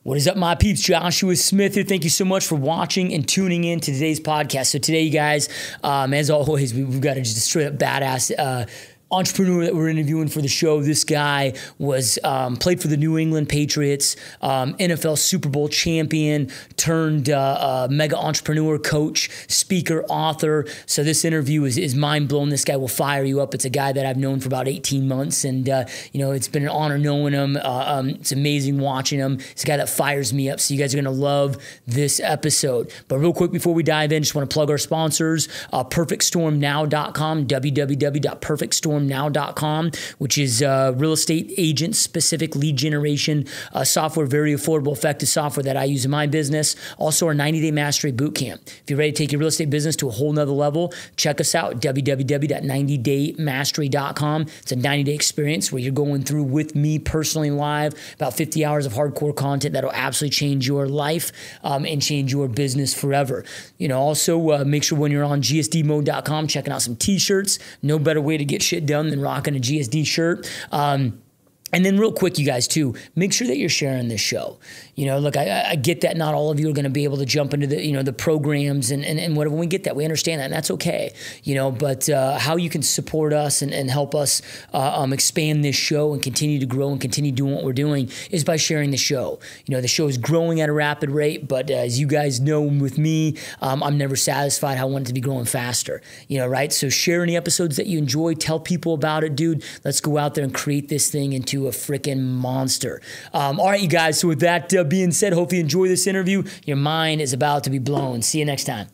What is up, my peeps? Joshua Smith here. Thank you so much for watching and tuning in to today's podcast. So today, you guys, as always, we've got just a straight up badass entrepreneur that we're interviewing for the show. This guy was played for the New England Patriots, NFL Superbowl champion, turned mega entrepreneur, coach, speaker, author. So this interview is mind-blowing. This guy will fire you up. It's a guy that I've known for about 18 months, and it's been an honor knowing him. It's amazing watching him. It's a guy that fires me up, so you guys are going to love this episode. But real quick before we dive in, just want to plug our sponsors, perfectstormnow.com, www.perfectstormnow.com, which is real estate agent specific lead generation software, very affordable, effective software that I use in my business. Also our 90-day mastery bootcamp. If you're ready to take your real estate business to a whole nother level, check us out, www.90daymastery.com. It's a 90-day experience where you're going through with me personally live about 50 hours of hardcore content that'll absolutely change your life and change your business forever. Also make sure when you're on GSDmode.com, checking out some T-shirts. No better way to get shit done than rocking a GSD shirt. And then real quick, you guys, too, make sure that you're sharing this show. Look, I get that not all of you are going to be able to jump into the programs and whatever. We get that. We understand that, and that's okay. But how you can support us and help us expand this show and continue to grow and continue doing what we're doing is by sharing the show. The show is growing at a rapid rate, but as you guys know with me, I'm never satisfied. I want it to be growing faster, right? So share any episodes that you enjoy. Tell people about it, dude. Let's go out there and create this thing into a freaking monster. All right, you guys, so with that being said, hope you enjoy this interview. Your mind is about to be blown. See you next time.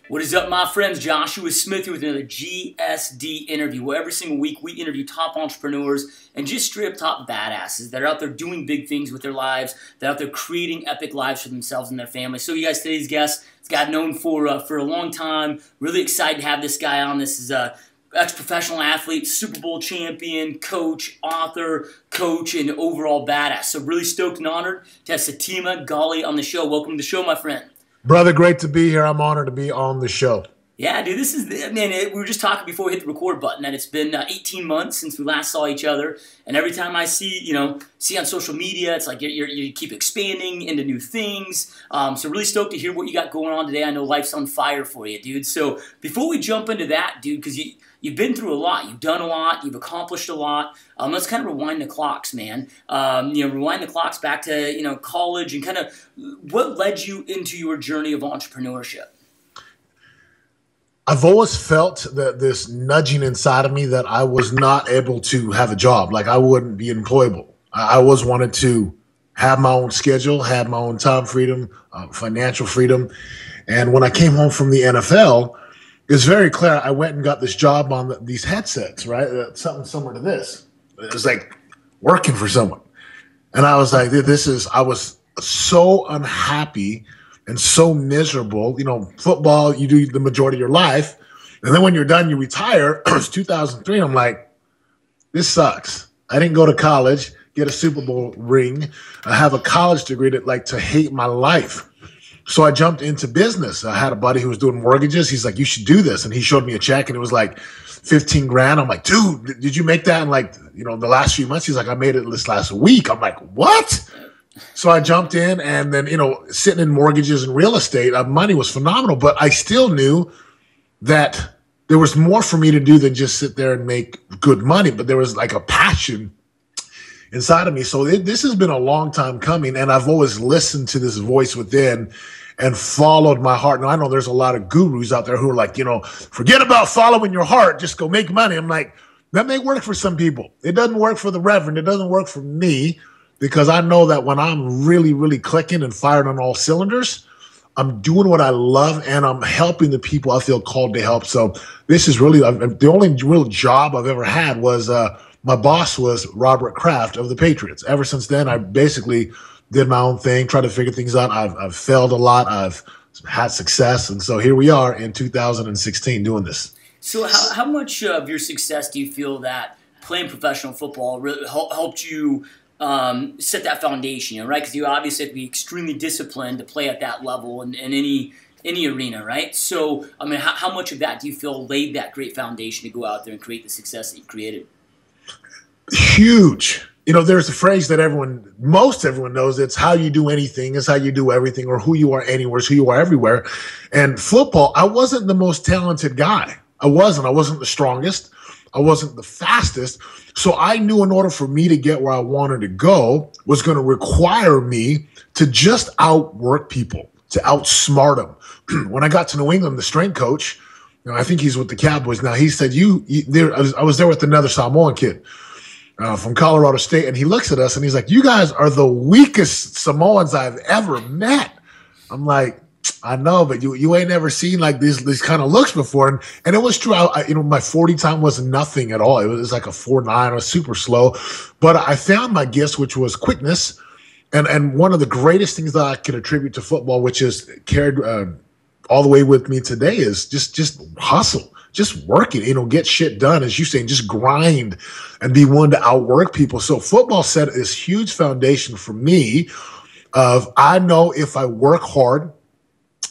What is up, my friends? Joshua Smith here with another GSD interview, where every single week we interview top entrepreneurs and just straight up top badasses that are out there doing big things with their lives, that are out there creating epic lives for themselves and their families. So you guys, today's guest, this guy I've known for a long time. Really excited to have this guy on. This is a ex-professional athlete, Super Bowl champion, coach, author, coach, and overall badass. So really stoked and honored to have Setema Gali on the show. Welcome to the show, my friend. Brother, great to be here. I'm honored to be on the show. Yeah, dude, this is, we were just talking before we hit the record button, and it's been 18 months since we last saw each other, and every time I see on social media, it's like you keep expanding into new things, so really stoked to hear what you got going on today. I know life's on fire for you, dude. So before we jump into that, dude, because you've been through a lot, you've done a lot, you've accomplished a lot, let's kind of rewind the clocks, man. Rewind the clocks back to, college, and kind of what led you into your journey of entrepreneurship? I've always felt that this nudging inside of me that I was not able to have a job, like I wouldn't be employable. I always wanted to have my own schedule, have my own time freedom, financial freedom. And when I came home from the NFL, it's very clear I went and got this job on these headsets, right? Something similar to this. It was like working for someone. And I was like, I was so unhappy and so miserable. Football, you do the majority of your life. And then when you're done, you retire. It was 2003. I'm like, this sucks. I didn't go to college, get a Super Bowl ring. I have a college degree to hate my life. So I jumped into business. I had a buddy who was doing mortgages. He's like, you should do this. And he showed me a check, and it was like 15 grand. I'm like, dude, did you make that in the last few months? He's like, I made it this last week. I'm like, what? So I jumped in, and then, sitting in mortgages and real estate, money was phenomenal, but I still knew that there was more for me to do than just sit there and make good money, but there was like a passion inside of me. So this has been a long time coming, and I've always listened to this voice within and followed my heart. Now, I know there's a lot of gurus out there who are like, forget about following your heart, just go make money. I'm like, that may work for some people. It doesn't work for the reverend. It doesn't work for me, because I know that when I'm really, really clicking and firing on all cylinders, I'm doing what I love, and I'm helping the people I feel called to help. So this is really the only real job I've ever had was my boss was Robert Kraft of the Patriots. Ever since then, I basically did my own thing, tried to figure things out. I've failed a lot. I've had success. And so here we are in 2016 doing this. So how much of your success do you feel that playing professional football really helped you set that foundation, right? Because you obviously have to be extremely disciplined to play at that level, and any in the arena, right? So, I mean, how much of that do you feel laid that great foundation to go out there and create the success that you've created? Huge. You know, there's a phrase that most everyone knows. It's how you do anything is how you do everything, or who you are anywhere is who you are everywhere. And football, I wasn't the most talented guy. I wasn't the strongest. I wasn't the fastest. So I knew in order for me to get where I wanted to go was going to require me to just outwork people, to outsmart them. When I got to New England, the strength coach, you know, I think he's with the Cowboys now, he said, I was there with another Samoan kid from Colorado State, and he looks at us and he's like, you guys are the weakest Samoans I've ever met. I'm like, I know, but you ain't never seen like these kind of looks before. And it was true. My 40 time was nothing at all. It was like a 4.9. I was super slow, but I found my gifts, which was quickness. And one of the greatest things that I can attribute to football, which is carried all the way with me today, is just hustle. Just work it, get shit done, as you say, and just grind and be willing to outwork people. So football set this huge foundation for me of, I know if I work hard,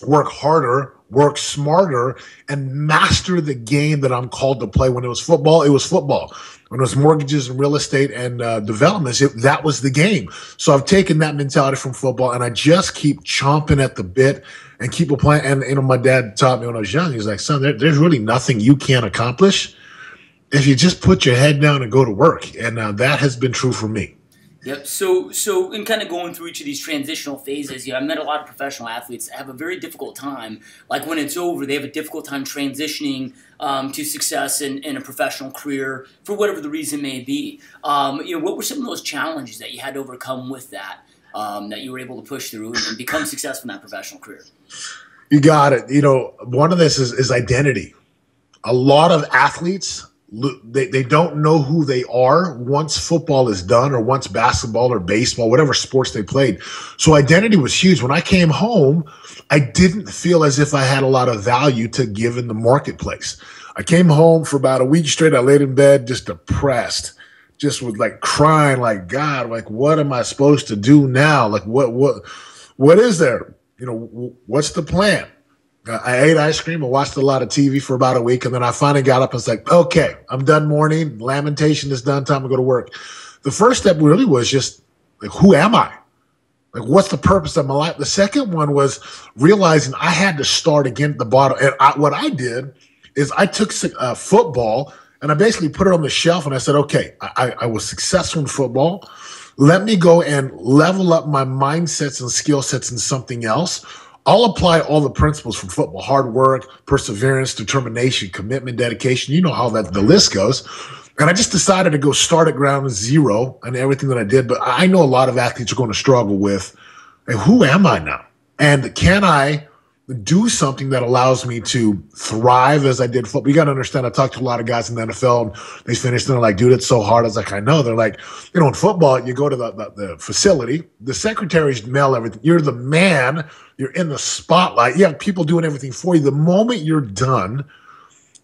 work harder, work smarter, and master the game that I'm called to play. When it was football, it was football. When it was mortgages and real estate and developments, that was the game. So I've taken that mentality from football, and I just keep chomping at the bit and keep applying. And my dad taught me when I was young. He's like, son, there's really nothing you can't accomplish if you just put your head down and go to work. And that has been true for me. Yep. So in kind of going through each of these transitional phases, I met a lot of professional athletes that have a very difficult time. Like when it's over, they have a difficult time transitioning to success in a professional career for whatever the reason may be. What were some of those challenges that you had to overcome with that, that you were able to push through and become successful in that professional career? You got it. One of this is identity. A lot of athletes, they don't know who they are once football is done, or once basketball or baseball, whatever sports they played. So identity was huge. When I came home, I didn't feel as if I had a lot of value to give in the marketplace. I came home for about a week straight. I laid in bed just depressed, just with like crying, like, God, like, what am I supposed to do now? Like, what is there? What's the plan? I ate ice cream and watched a lot of TV for about a week, and then I finally got up and was like, okay, I'm done mourning. Lamentation is done. Time to go to work. The first step really was just like, who am I? Like, what's the purpose of my life? The second one was realizing I had to start again at the bottom. And what I did is I took football and I basically put it on the shelf, and I said, okay, I was successful in football. Let me go and level up my mindsets and skill sets in something else. I'll apply all the principles from football: hard work, perseverance, determination, commitment, dedication. You know how the list goes. And I just decided to go start at ground zero and everything that I did. But I know a lot of athletes are going to struggle with, hey, who am I now? And can I do something that allows me to thrive as I did football? You got to understand, I talked to a lot of guys in the NFL, and they finished and they're like, dude, it's so hard. I was like, I know. They're like, in football, you go to the facility, the secretaries mail everything. You're the man. You're in the spotlight. You have people doing everything for you. The moment you're done,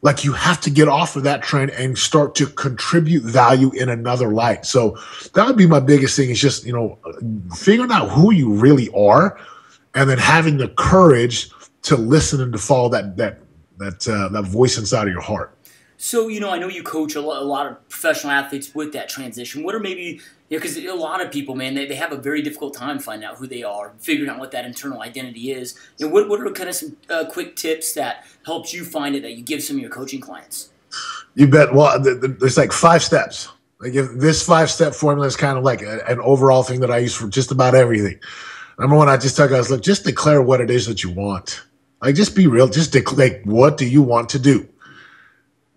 like, you have to get off of that train and start to contribute value in another light. So that would be my biggest thing, is just, figuring out who you really are, and then having the courage to listen and to follow that voice inside of your heart. So, I know you coach a lot of professional athletes with that transition. What are maybe, because a lot of people, man, they have a very difficult time finding out who they are, figuring out what that internal identity is. What are kind of some quick tips that helps you find it, that you give some of your coaching clients? You bet. Well, there's like 5 steps. Like, if this 5-step formula is kind of like an overall thing that I use for just about everything. Number one, I just tell guys, look, just declare what it is that you want. Like, just be real. Just declare, what do you want to do?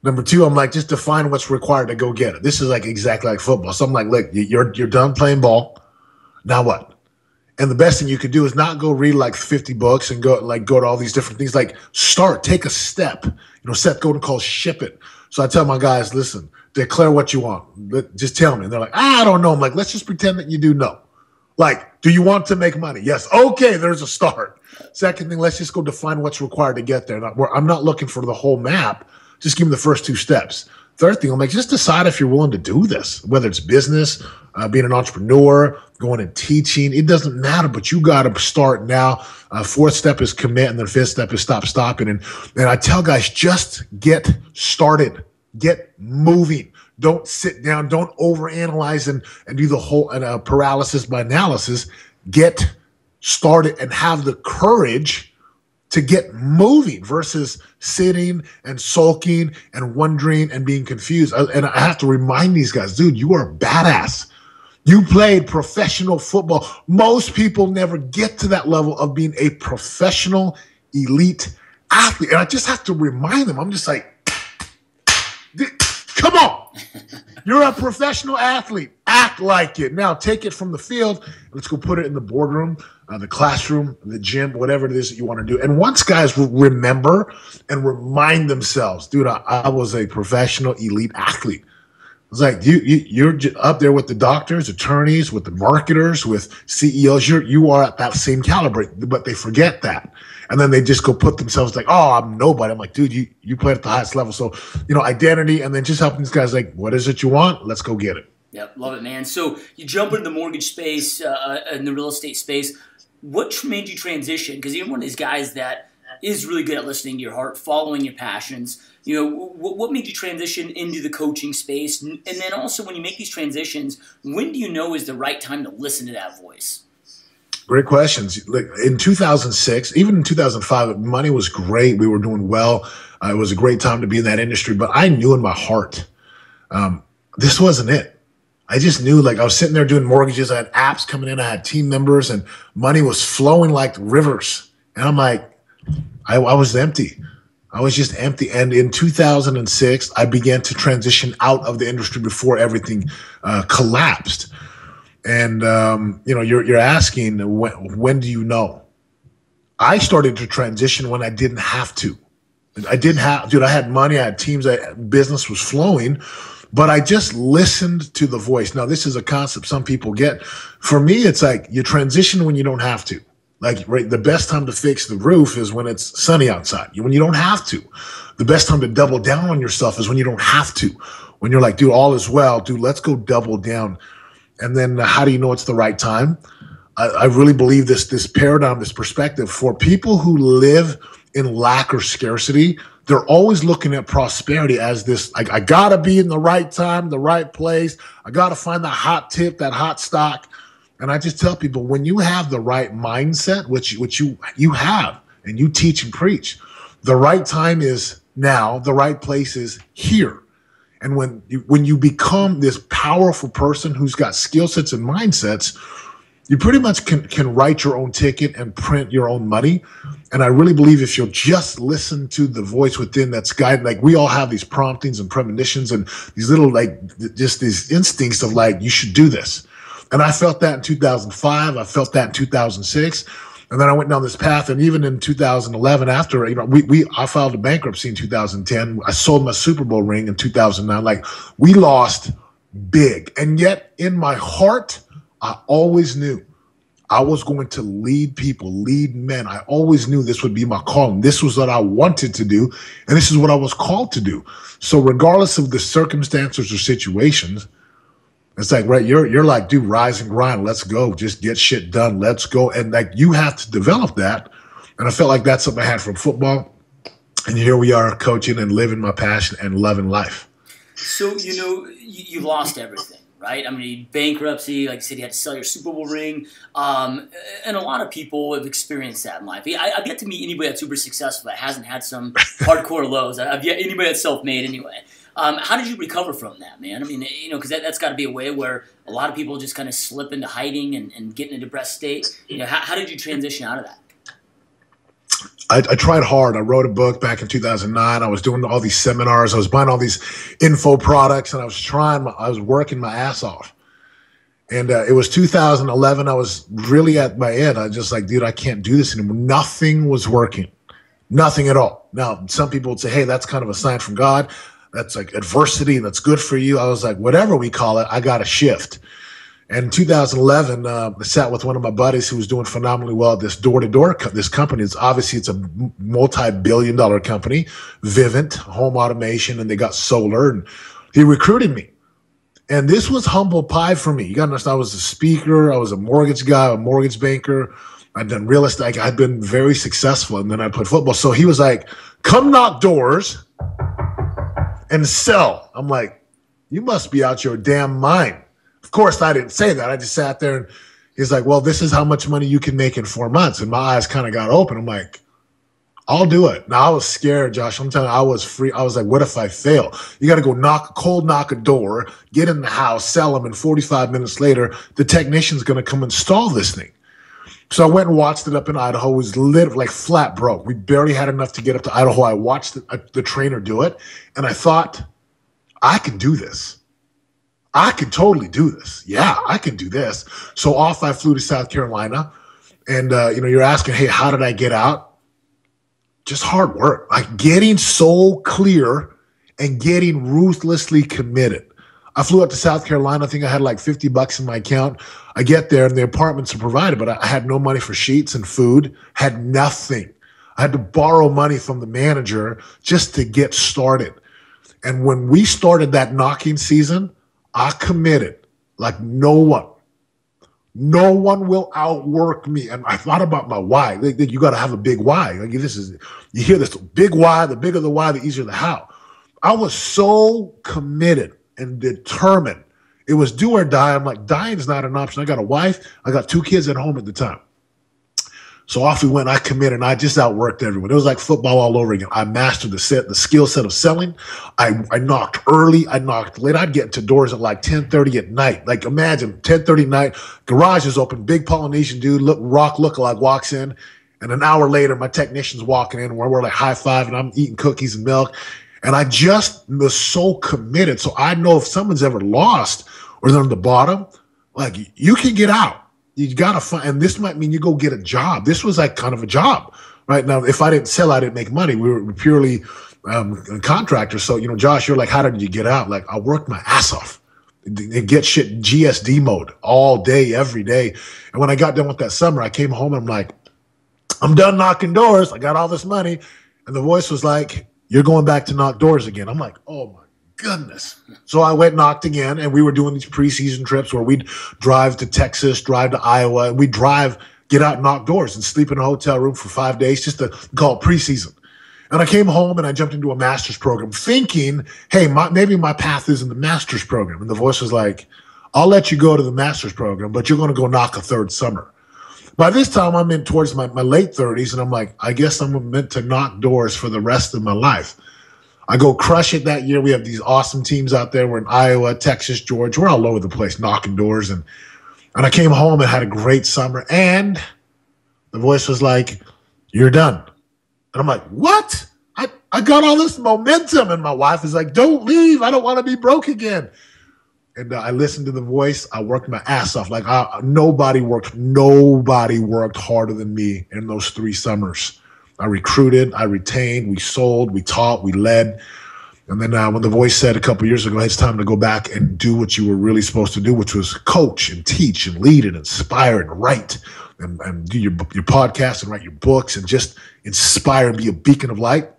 Number 2, I'm like, just define what's required to go get it. This is like exactly like football. So I'm like, look, you're done playing ball. Now what? And the best thing you could do is not go read like 50 books and go to all these different things. Like, take a step. Seth Godin calls ship it. So I tell my guys, listen, declare what you want. Just tell me. And they're like, I don't know. I'm like, let's just pretend that you do know. Like, do you want to make money? Yes. Okay, there's a start. Second thing, let's just go define what's required to get there. I'm not looking for the whole map. Just give me the first 2 steps. Third thing, I'm like, just decide if you're willing to do this, whether it's business, being an entrepreneur, going and teaching. It doesn't matter, but you got to start now. Fourth step is commit, and the fifth step is stop stopping. And I tell guys, just get started, get moving. Don't sit down. Don't overanalyze and do the whole paralysis by analysis. Get started and have the courage to get moving versus sitting and sulking and wondering and being confused. And I have to remind these guys, dude, you are a badass. You played professional football. Most people never get to that level of being a professional elite athlete. And I just have to remind them, I'm just like, come on. You're a professional athlete. Act like it. Now take it from the field. Let's go put it in the boardroom, the classroom, the gym, whatever it is that you want to do. And once guys remember and remind themselves, dude, I was a professional elite athlete. It's like you're up there with the doctors, attorneys, with the marketers, with CEOs. You are at that same caliber, but they forget that. And then they just go put themselves like, oh, I'm nobody. I'm like, dude, you played at the highest level. So, identity, and then just helping these guys like, what is it you want? Let's go get it. Yep, love it, man. So you jump into the mortgage space, in the real estate space. What made you transition? Because you're one of these guys that is really good at listening to your heart, following your passions. What made you transition into the coaching space? And then also when you make these transitions, when do you know is the right time to listen to that voice? Great questions. Like in 2006, even in 2005, money was great. We were doing well. It was a great time to be in that industry. But I knew in my heart, this wasn't it. I just knew, like, I was sitting there doing mortgages. I had apps coming in. I had team members, and money was flowing like rivers. And I'm like, I was empty. I was just empty. And in 2006, I began to transition out of the industry before everything collapsed. And, you're asking, when do you know? I started to transition when I didn't have to. I had money, I had teams, business was flowing, but I just listened to the voice. Now, this is a concept some people get. For me, it's like you transition when you don't have to. Like, right, the best time to fix the roof is when it's sunny outside, when you don't have to. The best time to double down on yourself is when you don't have to. When you're like, dude, all is well, dude, let's go double down. And then how do you know it's the right time? I really believe this paradigm, this perspective, for people who live in lack or scarcity, they're always looking at prosperity as this, like, I got to be in the right time, the right place. I got to find that hot tip, that hot stock. And I just tell people, when you have the right mindset, which you have, and you teach and preach, the right time is now, the right place is here. And when you become this powerful person who's got skill sets and mindsets, you pretty much can write your own ticket and print your own money. And I really believe if you'll just listen to the voice within that's guided, like, we all have these promptings and premonitions and these little, like, just these instincts of like, you should do this. And I felt that in 2005. I felt that in 2006. And then I went down this path. And even in 2011, after, I filed a bankruptcy in 2010. I sold my Superbowl ring in 2009. Like, we lost big. And yet in my heart, I always knew I was going to lead people, lead men. I always knew this would be my calling. This was what I wanted to do. And this is what I was called to do. So regardless of the circumstances or situations, it's like, right, you're like, dude, rise and grind. Let's go. Just get shit done. Let's go. And like, you have to develop that. And I felt like that's something I had from football. And here we are coaching and living my passion and loving life. So, you lost everything, right? I mean, bankruptcy, like you said, you had to sell your Super Bowl ring. And a lot of people have experienced that in life. I've yet to meet anybody that's super successful that hasn't had some hardcore lows. I've yet anybody that's self-made anyway. How did you recover from that, man? I mean, because that's got to be a way where a lot of people just kind of slip into hiding and get in a depressed state. How did you transition out of that? I tried hard. I wrote a book back in 2009. I was doing all these seminars. I was buying all these info products, and I was working my ass off. And it was 2011. I was really at my end. I was just like, dude, I can't do this anymore. Nothing was working. Nothing at all. Now, some people would say, hey, that's kind of a sign from God. That's like adversity, and that's good for you. I was like, whatever we call it, I got to shift. And in 2011, I sat with one of my buddies who was doing phenomenally well at this door-to-door, this company. It's a multi-billion-dollar company, Vivint, home automation, and they got solar. And he recruited me. And this was humble pie for me. You got to understand, I was a speaker. I was a mortgage guy, a mortgage banker. I'd done real estate. I'd been very successful. And then I played football. So he was like, come knock doors and sell. I'm like, you must be out your damn mind. Of course, I didn't say that. I just sat there and he's like, well, this is how much money you can make in 4 months. And my eyes kind of got open. I'm like, I'll do it. Now, I was scared, Josh. I'm telling you, I was free. I was like, what if I fail? You got to go cold knock a door, get in the house, sell them, and 45 minutes later, the technician's going to come install this thing. So I went and watched it up in Idaho. It was literally like flat broke. We barely had enough to get up to Idaho. I watched the trainer do it, and I thought, I can do this. I could totally do this. Yeah, I can do this. So off I flew to South Carolina. And, you're asking, hey, how did I get out? Just hard work. Like getting so clear and getting ruthlessly committed. I flew up to South Carolina. I think I had like $50 in my account. I get there and the apartments are provided, but I had no money for sheets and food, had nothing. I had to borrow money from the manager just to get started. And when we started that knocking season, I committed like no one. No one will outwork me. And I thought about my why. You got to have a big why. Like you hear this big why, the bigger the why, the easier the how. I was so committed and determined. It was do or die. I'm like, dying is not an option. I got a wife. I got 2 kids at home at the time. So off we went. I committed, and I just outworked everyone. It was like football all over again. I mastered the skill set of selling. I knocked early. I knocked late. I'd get into doors at like 10:30 at night. Like imagine 10:30 night, garage is open, big Polynesian dude, rock lookalike walks in, and an hour later, my technician's walking in, where we're like high five, and I'm eating cookies and milk. And I just was so committed. So I know if someone's ever lost or they're on the bottom, like you can get out. You got to find, and this might mean you go get a job. This was like kind of a job, right? Now, if I didn't sell, I didn't make money. We were purely contractors. So, Josh, you're like, how did you get out? Like, I worked my ass off and get shit GSD mode all day, every day. And when I got done with that summer, I came home and I'm like, I'm done knocking doors. I got all this money. And the voice was like, you're going back to knock doors again. I'm like, oh my goodness. So I went knocked again, and we were doing these preseason trips where we'd drive to Texas, drive to Iowa, and we'd get out and knock doors and sleep in a hotel room for 5 days just to call it preseason. And I came home and I jumped into a master's program thinking, hey, maybe my path is in the master's program. And the voice was like, I'll let you go to the master's program, but you're going to go knock a third summer. By this time, I'm in towards my late 30s, and I'm like, I guess I'm meant to knock doors for the rest of my life. I go crush it that year. We have these awesome teams out there. We're in Iowa, Texas, Georgia. We're all over the place knocking doors. And I came home and had a great summer. And the voice was like, you're done. And I'm like, what? I got all this momentum. And my wife is like, don't leave. I don't want to be broke again. And I listened to the voice. I worked my ass off. Like nobody worked harder than me in those 3 summers. I recruited, I retained, we sold, we taught, we led. And then when the voice said a couple of years ago, hey, it's time to go back and do what you were really supposed to do, which was coach and teach and lead and inspire and write and do your podcast and write your books and just inspire and be a beacon of light.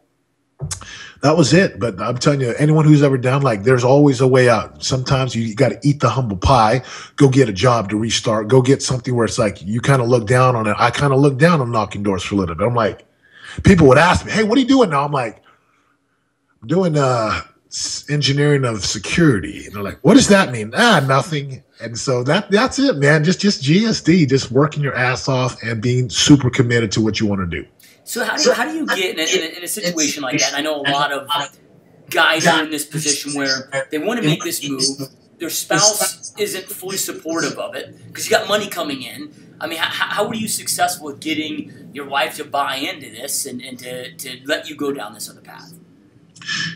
That was it. But I'm telling you, anyone who's ever down, like there's always a way out. Sometimes you got to eat the humble pie, go get a job to restart, go get something where it's like you kind of look down on it. I kind of look down on knocking doors for a little bit. I'm like, people would ask me, hey, what are you doing now? I'm like, I'm doing engineering of security. And they're like, what does that mean? Nothing. And so that's it, man. Just GSD, just working your ass off and being super committed to what you want to do. So how do you get in a situation like that? And I know a lot of guys are in this position where they want to make this move. Their spouse isn't fully supportive of it because you got money coming in. I mean, how were you successful at getting your wife to buy into this and to let you go down this other path?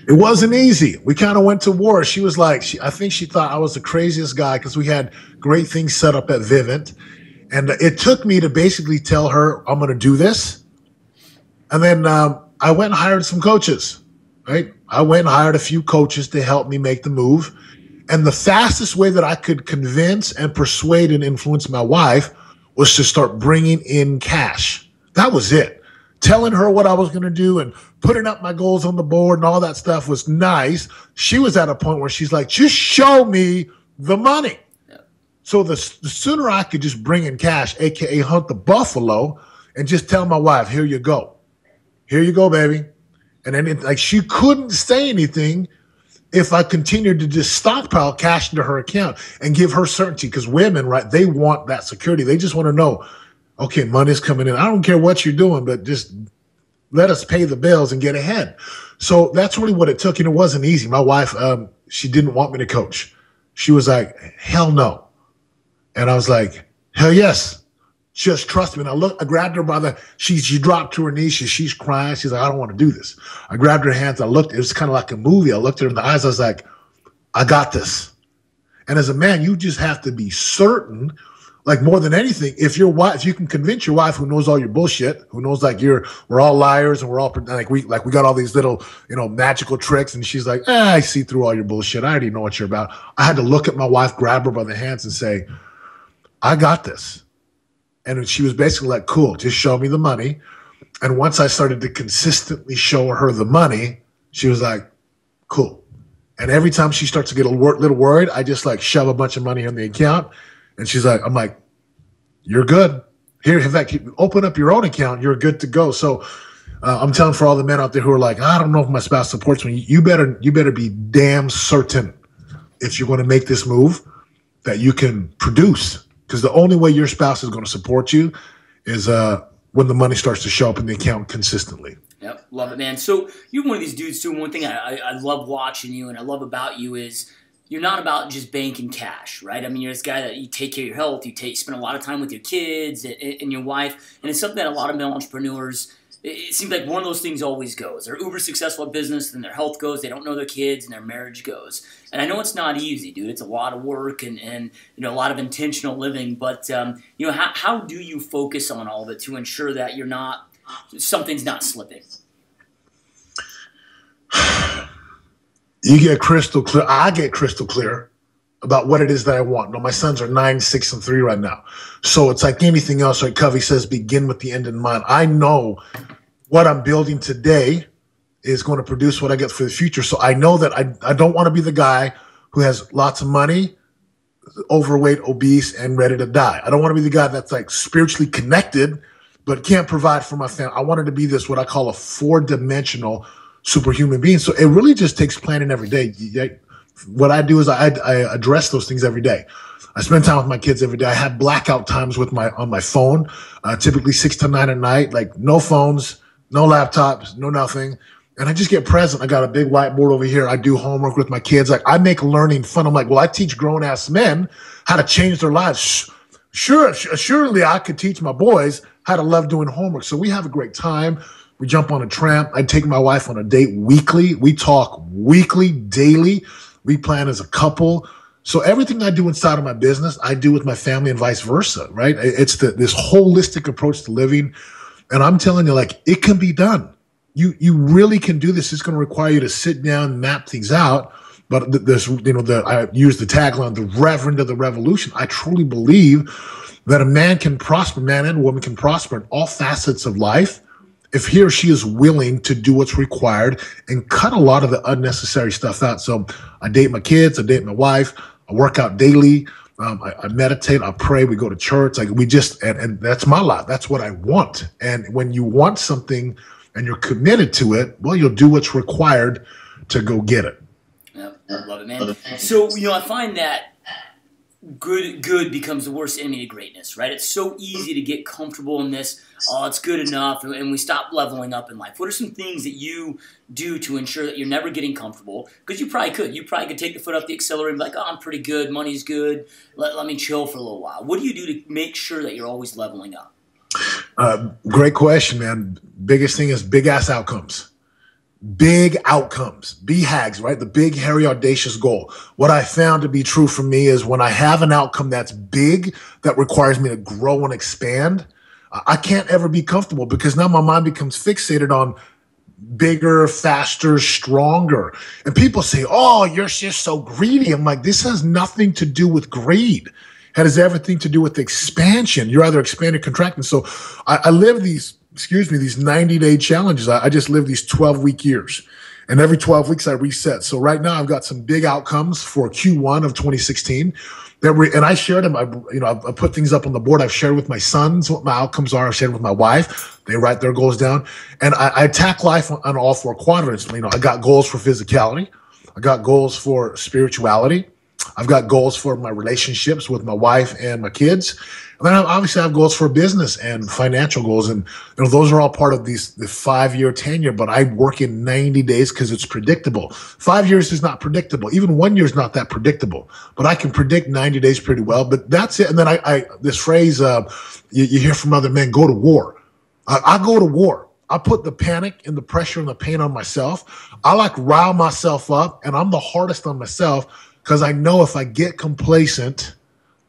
It wasn't easy. We kind of went to war. She was like, I think she thought I was the craziest guy because we had great things set up at Vivint. And it took me to basically tell her, I'm going to do this. And then I went and hired some coaches, right? I went and hired a few coaches to help me make the move. And the fastest way that I could convince and persuade and influence my wife was to start bringing in cash. That was it. Telling her what I was going to do and putting up my goals on the board and all that stuff was nice. She was at a point where she's like, just show me the money. Yeah. So the sooner I could just bring in cash, AKA hunt the buffalo, and just tell my wife, here you go. Here you go, baby. And then like she couldn't say anything if I continued to just stockpile cash into her account and give her certainty, because women, right, they want that security. They just want to know, okay, money's coming in. I don't care what you're doing, but just let us pay the bills and get ahead. So that's really what it took. And it wasn't easy. My wife, she didn't want me to coach. She was like, hell no. And I was like, hell yes. Just trust me. And I grabbed her by she dropped to her knees. She's crying. She's like, I don't want to do this. I grabbed her hands. I looked, it was kind of like a movie. I looked at her in the eyes. I was like, I got this. And as a man, you just have to be certain, like more than anything, if you can convince your wife, who knows all your bullshit, who knows like we're all liars and we're all like we got all these little, magical tricks. And she's like, I see through all your bullshit. I already know what you're about. I had to look at my wife, grab her by the hands and say, I got this. And she was basically like, cool, just show me the money. And once I started to consistently show her the money, she was like, cool. And every time she starts to get a little worried, I just like shove a bunch of money in the account. And she's like, I'm like, you're good. Here, in fact, open up your own account. You're good to go. So I'm telling for all the men out there who are like, I don't know if my spouse supports me. You better be damn certain if you're going to make this move that you can produce. Because the only way your spouse is going to support you is when the money starts to show up in the account consistently. Yep, love it, man. So you're one of these dudes, too. One thing I love watching you and I love about you is you're not about just banking cash, right? I mean, you're this guy that you take care of your health. You spend a lot of time with your kids and your wife. And it's something that a lot of male entrepreneurs, it seems like one of those things always goes. They're uber successful at business, then their health goes. They don't know their kids, and their marriage goes. And I know it's not easy, dude. It's a lot of work and a lot of intentional living. But how do you focus on all of it to ensure that something's not slipping? You get crystal clear. I get crystal clear about what it is that I want. No, my sons are 9, 6, and 3 right now. So it's like anything else, like Covey says, begin with the end in mind. I know what I'm building today is going to produce what I get for the future. So I know that I don't want to be the guy who has lots of money, overweight, obese, and ready to die. I don't want to be the guy that's like spiritually connected, but can't provide for my family. I wanted to be this, what I call a 4-dimensional superhuman being. So it really just takes planning every day. What I do is I address those things every day. I spend time with my kids every day. I have blackout times on my phone, typically 6 to 9 at night, like no phones, no laptops, no nothing. And I just get present. I got a big whiteboard over here. I do homework with my kids. Like I make learning fun. I'm like, well, I teach grown ass men how to change their lives. Surely I could teach my boys how to love doing homework. So we have a great time. We jump on a tramp. I take my wife on a date weekly. We talk weekly, daily. We plan as a couple. So everything I do inside of my business, I do with my family and vice versa, right? It's this holistic approach to living. And I'm telling you, like, it can be done. You really can do this. It's going to require you to sit down and map things out. But I use the tagline, the Reverend of the Revolution. I truly believe that a man can prosper, man and a woman can prosper in all facets of life if he or she is willing to do what's required and cut a lot of the unnecessary stuff out. So I date my kids, I date my wife, I work out daily, I meditate, I pray, we go to church. Like and that's my life. That's what I want. And when you want something and you're committed to it, well, you'll do what's required to go get it. Yep, I love it, man. So, I find that good becomes the worst enemy of greatness, right? It's so easy to get comfortable in this, it's good enough, and we stop leveling up in life. What are some things that you do to ensure that you're never getting comfortable? Because you probably could. You probably could take the foot off the accelerator and be like, I'm pretty good, money's good, let me chill for a little while. What do you do to make sure that you're always leveling up? Great question, man. Biggest thing is big-ass outcomes. Big outcomes, BHAGs, right? The big, hairy, audacious goal. What I found to be true for me is when I have an outcome that's big, that requires me to grow and expand, I can't ever be comfortable because now my mind becomes fixated on bigger, faster, stronger. And people say, oh, you're just so greedy. I'm like, this has nothing to do with greed. It has everything to do with expansion. You're either expanding or contracting. So I live these 90-day challenges. I just live these 12-week years. And every 12 weeks I reset. So right now I've got some big outcomes for Q1 of 2016. And I shared them. I put things up on the board. I've shared with my sons what my outcomes are. I've shared with my wife. They write their goals down. And I attack life on all four quadrants. I got goals for physicality. I got goals for spirituality. I've got goals for my relationships with my wife and my kids. And then obviously I have goals for business and financial goals. And those are all part of the 5-year, 10-year, but I work in 90 days because it's predictable. 5 years is not predictable. Even 1 year is not that predictable, but I can predict 90 days pretty well, but that's it. And then this phrase, you hear from other men, go to war. I go to war. I put the panic and the pressure and the pain on myself. I rile myself up, and I'm the hardest on myself because I know if I get complacent,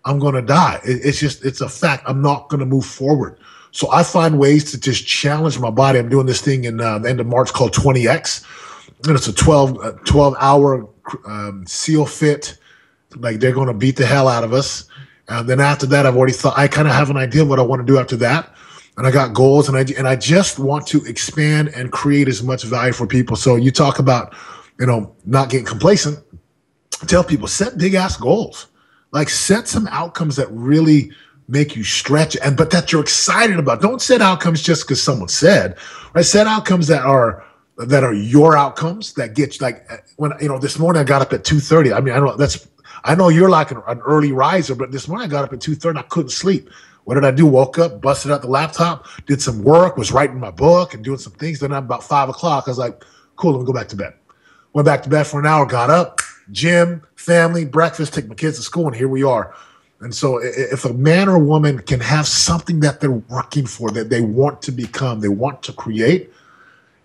I'm going to die. It's a fact. I'm not going to move forward. So I find ways to just challenge my body. I'm doing this thing in the end of March called 20X. And it's a 12-hour SEAL fit. Like, they're going to beat the hell out of us. And then after that, I kind of have an idea of what I want to do after that. And I got goals, and I just want to expand and create as much value for people. So you talk about, not getting complacent. Tell people, set big ass goals. Like, set some outcomes that really make you stretch, but that you're excited about. Don't set outcomes just because someone said, right? Set outcomes that are your outcomes that get you, like, when, this morning I got up at 2:30. I mean, I know you're like an early riser, but this morning I got up at 2:30. I couldn't sleep. What did I do? Woke up, busted out the laptop, did some work, was writing my book and doing some things. Then about 5 o'clock, I was like, cool, let me go back to bed. Went back to bed for an hour, got up, gym, family, breakfast, take my kids to school, and here we are. And so if a man or a woman can have something that they're working for, that they want to become, they want to create,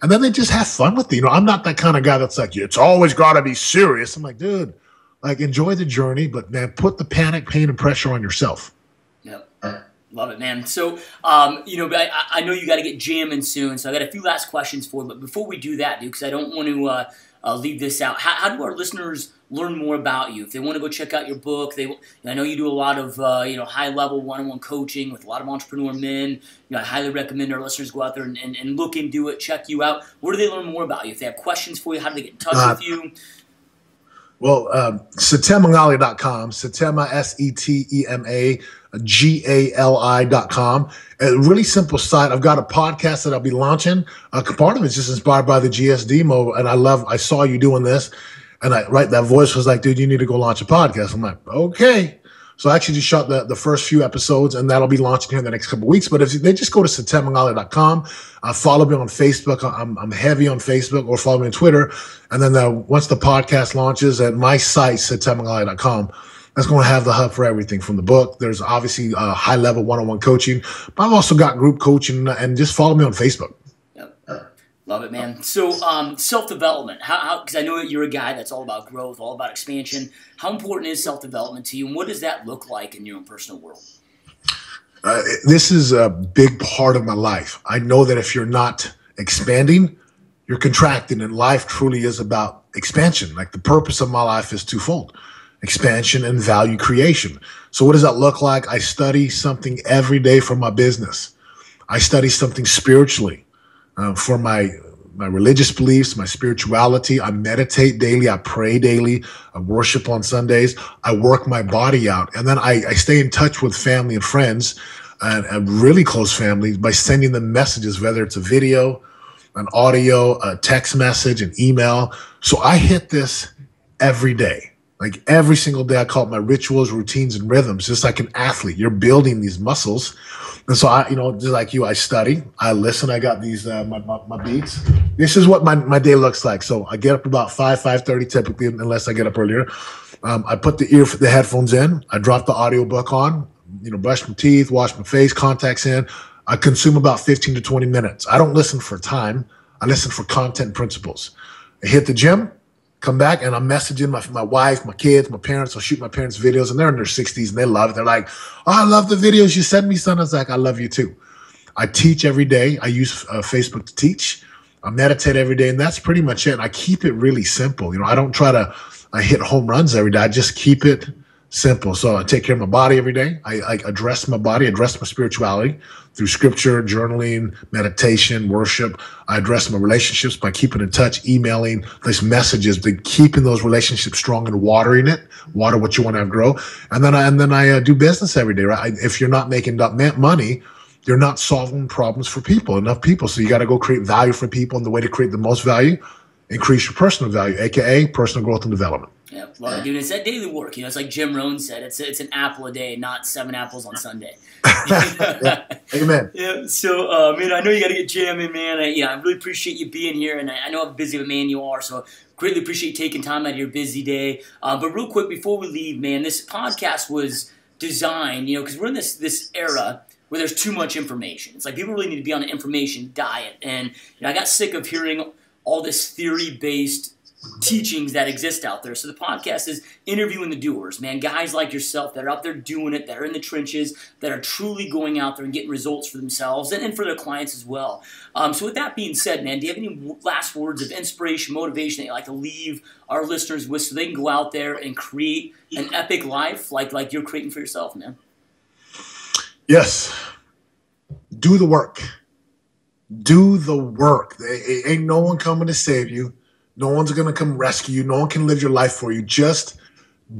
and then they just have fun with it. I'm not that kind of guy that's like, it's always got to be serious. I'm like, dude, like, enjoy the journey, but man, put the panic, pain, and pressure on yourself. Yep. Love it, man. So, I know you got to get jamming soon, so I got a few last questions for you. But before we do that, dude, because I don't want to leave this out, how do our listeners learn more about you? If they want to go check out your book, I know you do a lot of high-level one-on-one coaching with a lot of entrepreneur men. I highly recommend our listeners go out there and look into it, check you out. Where do they learn more about you? If they have questions for you, how do they get in touch with you? Well, SetemaGali.com, Setema, Setema Gali.com. A really simple site. I've got a podcast that I'll be launching. Part of it's just inspired by the GSD mode, and I saw you doing this, and that voice was like, dude, you need to go launch a podcast. I'm like, okay. So I actually just shot the first few episodes, and that'll be launching here in the next couple of weeks. But if they just go to SetemaGali.com, follow me on Facebook. I'm heavy on Facebook, or follow me on Twitter. And then once the podcast launches at my site, SetemaGali.com, that's going to have the hub for everything from the book. There's obviously high-level one-on-one coaching, but I've also got group coaching, and just follow me on Facebook. Love it, man. So self-development, because I know that you're a guy that's all about growth, all about expansion. How important is self-development to you, and what does that look like in your own personal world? This is a big part of my life. I know that if you're not expanding, you're contracting, and life truly is about expansion. Like, the purpose of my life is twofold: expansion and value creation. So what does that look like? I study something every day for my business. I study something spiritually. For my religious beliefs, my spirituality. I meditate daily. I pray daily. I worship on Sundays. I work my body out. And then I stay in touch with family and friends, and really close family, by sending them messages, whether it's a video, an audio, a text message, an email. So I hit this every day. Like, every single day, I call it my rituals, routines, and rhythms. Just like an athlete, you're building these muscles. And so just like you, I study, I listen. I got these, my beats. This is what my day looks like. So I get up about 5:30 typically, unless I get up earlier. I put the headphones in. I drop the audiobook on, brush my teeth, wash my face, contacts in. I consume about 15 to 20 minutes. I don't listen for time. I listen for content and principles. I hit the gym, come back, and I'm messaging my wife, my kids, my parents. I'll shoot my parents videos, and they're in their 60s, and they love it. They're like, oh, I love the videos you send me, son. I was like, I love you too. I teach every day. I use Facebook to teach. I meditate every day, and that's pretty much it. I keep it really simple. You know, I don't try to hit home runs every day. I just keep it simple. So I take care of my body every day. I address my body, address my spirituality through scripture, journaling, meditation, worship. I address my relationships by keeping in touch, emailing, these messages, but keeping those relationships strong and watering it. Water what you want to have grow. And then I do business every day, right? If you're not making money, you're not solving problems for enough people. So you got to go create value for people. And the way to create the most value, increase your personal value, AKA personal growth and development. Yeah, well, dude, it's that daily work. You know, it's like Jim Rohn said, it's an apple a day, not 7 apples on Sunday. Yeah. Amen. Yeah. So, man, I know you got to get jamming, man. I really appreciate you being here, and I know how busy of a man you are, so greatly appreciate you taking time out of your busy day. But real quick, before we leave, man, this podcast was designed, you know, because we're in this era where there's too much information. It's like people really need to be on an information diet, and I got sick of hearing all this theory-based teachings that exist out there. So the podcast is interviewing the doers, man, guys like yourself that are out there doing it, that are in the trenches, that are truly going out there and getting results for themselves and for their clients as well. So with that being said, man, do you have any last words of inspiration, motivation that you'd like to leave our listeners with so they can go out there and create an epic life like you're creating for yourself, man? Yes. Do the work. Do the work. Ain't no one coming to save you. No one's going to come rescue you. No one can live your life for you. Just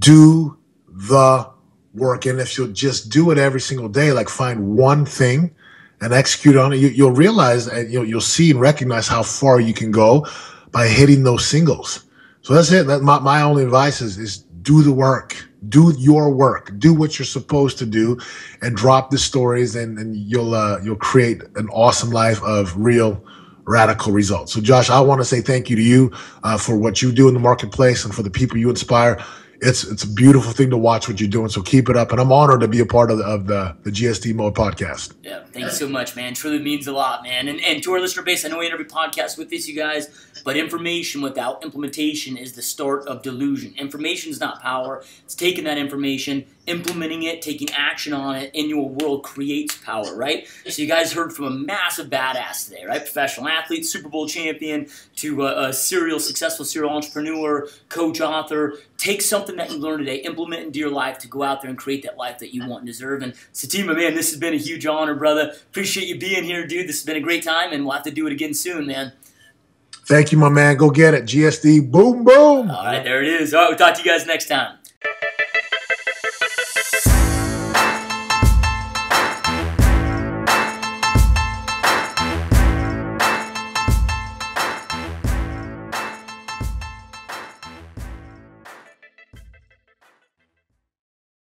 do the work. And if you'll just do it every single day, like find one thing and execute on it, you'll realize and you'll see and recognize how far you can go by hitting those singles. So that's it. My only advice is do the work. Do your work. Do what you're supposed to do, and drop the stories, and you'll create an awesome life of real radical results. So Josh, I want to say thank you to you for what you do in the marketplace and for the people you inspire. It's a beautiful thing to watch what you're doing. So keep it up. And I'm honored to be a part of the GSD Mode podcast. Yeah, thank you so much, man. Truly means a lot, man. And to our listener base, I know we end every podcast with this, you guys, but information without implementation is the start of delusion. Information is not power. It's taking that information, implementing it, taking action on it in your world creates power, right? So you guys heard from a massive badass today, right? Professional athlete, Super Bowl champion, to a successful serial entrepreneur, coach, author. Take something that you learned today, implement it into your life to go out there and create that life that you want and deserve. And Setema, man, this has been a huge honor, brother. Appreciate you being here, dude. This has been a great time, and we'll have to do it again soon, man. Thank you, my man. Go get it. GSD, boom, boom. All right, there it is. All right, we'll talk to you guys next time.